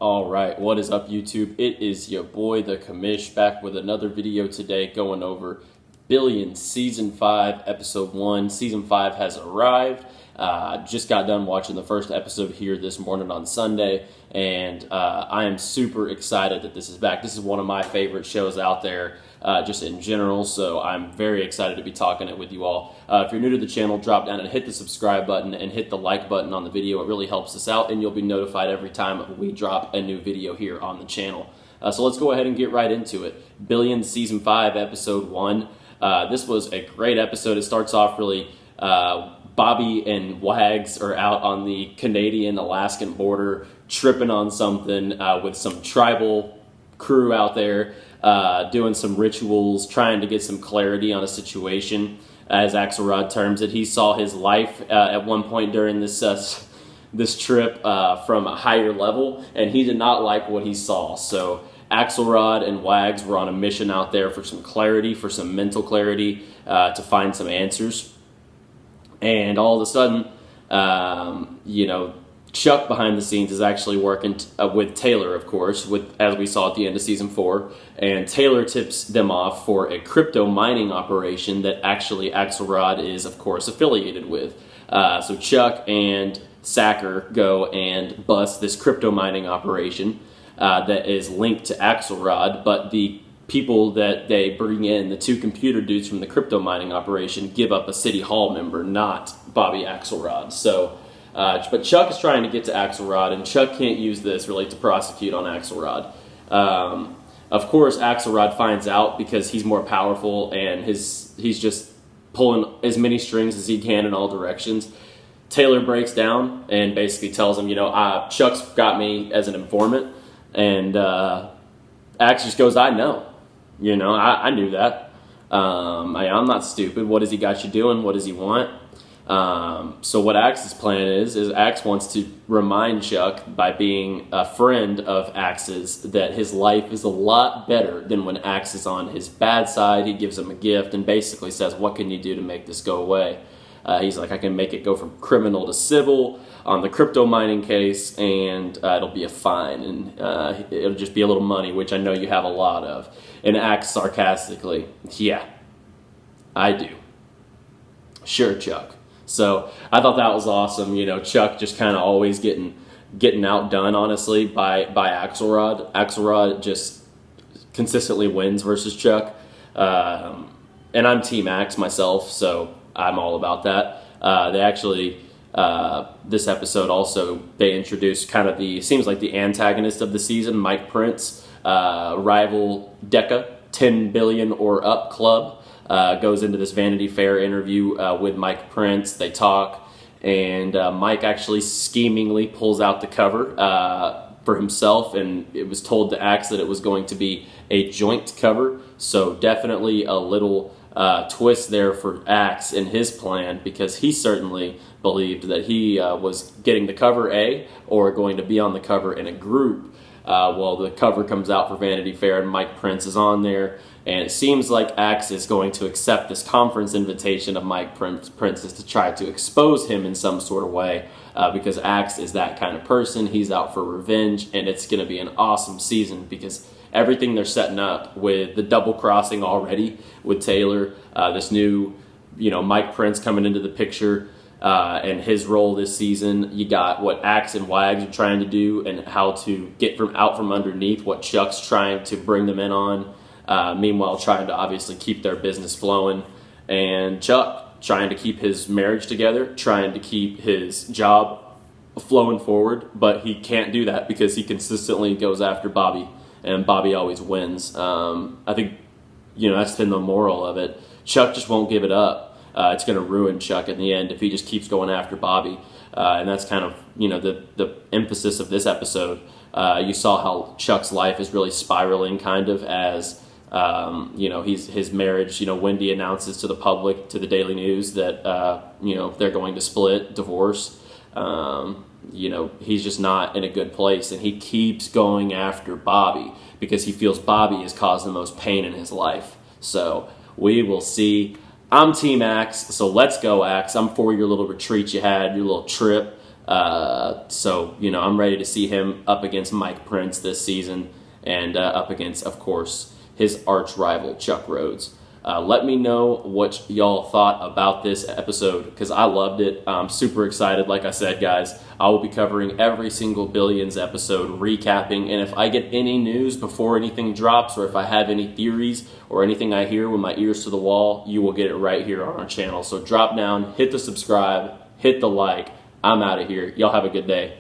All right, what is up, YouTube? It is your boy, the Commish, back with another video today going over Billions Season 5, Episode 1. Season 5 has arrived. Just got done watching the first episode here this morning on Sunday, and I am super excited that this is back. This is one of my favorite shows out there, just in general, so I'm very excited to be talking it with you all. If you're new to the channel, drop down and hit the subscribe button and hit the like button on the video. It really helps us out, and you'll be notified every time we drop a new video here on the channel. So let's go ahead and get right into it. Billions Season 5, Episode 1. This was a great episode. It starts off really... Bobby and Wags are out on the Canadian-Alaskan border tripping on something with some tribal crew out there doing some rituals, trying to get some clarity on a situation. As Axelrod terms it, he saw his life at one point during this trip from a higher level, and he did not like what he saw. So Axelrod and Wags were on a mission out there for some clarity, for some mental clarity, to find some answers. And all of a sudden, Chuck behind the scenes is actually working with Taylor, of course, as we saw at the end of Season 4. And Taylor tips them off for a crypto mining operation that actually Axelrod is, of course, affiliated with. So Chuck and Sacker go and bust this crypto mining operation that is linked to Axelrod, but the people that they bring in, the two computer dudes from the crypto mining operation, give up a city hall member, not Bobby Axelrod. So, but Chuck is trying to get to Axelrod, and Chuck can't use this really to prosecute on Axelrod. Of course, Axelrod finds out because he's more powerful, and he's just pulling as many strings as he can in all directions. Taylor breaks down and basically tells him, Chuck's got me as an informant, and Ax just goes, I know. I knew that. I'm not stupid. What has he got you doing? What does he want? So what Ax's plan is Ax wants to remind Chuck, by being a friend of Ax's, that his life is a lot better than when Ax is on his bad side. He gives him a gift and basically says, what can you do to make this go away? He's like, I can make it go from criminal to civil on the crypto mining case, and it'll be a fine, and it'll just be a little money, which I know you have a lot of. And Ax sarcastically, yeah, I do. Sure, Chuck. So I thought that was awesome. Chuck just kind of always getting outdone, honestly, by Axelrod. Axelrod just consistently wins versus Chuck. And I'm Team Ax myself, so I'm all about that. They actually, this episode also, they introduced kind of seems like the antagonist of the season, Mike Prince, rival Deca, 10 billion or up club, goes into this Vanity Fair interview with Mike Prince. They talk, and Mike actually schemingly pulls out the cover for himself, and it was told to Ax that it was going to be a joint cover, so definitely a little twist there for Ax in his plan, because he certainly believed that he was getting the cover A or going to be on the cover in a group. Well, the cover comes out for Vanity Fair and Mike Prince is on there, and it seems like Ax is going to accept this conference invitation of Mike Prince's to try to expose him in some sort of way, because Ax is that kind of person. He's out for revenge, and it's going to be an awesome season because everything they're setting up with the double crossing already with Taylor, this new, Mike Prince coming into the picture, and his role this season. You got what Ax and Wags are trying to do and how to get out from underneath what Chuck's trying to bring them in on. Meanwhile, trying to obviously keep their business flowing, and Chuck trying to keep his marriage together, trying to keep his job flowing forward, but he can't do that because he consistently goes after Bobby. And Bobby always wins. I think, that's been the moral of it. Chuck just won't give it up. It's going to ruin Chuck in the end if he just keeps going after Bobby. And that's kind of, the emphasis of this episode. You saw how Chuck's life is really spiraling, kind of, as, his marriage, Wendy announces to the public, to the Daily News, that, they're going to split, divorce. He's just not in a good place, and he keeps going after Bobby because he feels Bobby has caused the most pain in his life. So we will see. I'm Team Ax, so let's go, Ax. I'm for your little retreat you had, your little trip. So, I'm ready to see him up against Mike Prince this season and up against, of course, his arch rival, Chuck Rhodes. Let me know what y'all thought about this episode, because I loved it. I'm super excited. Like I said, guys, I will be covering every single Billions episode, recapping, and if I get any news before anything drops, or if I have any theories or anything I hear with my ears to the wall, you will get it right here on our channel. So drop down, hit the subscribe, hit the like. I'm out of here. Y'all have a good day.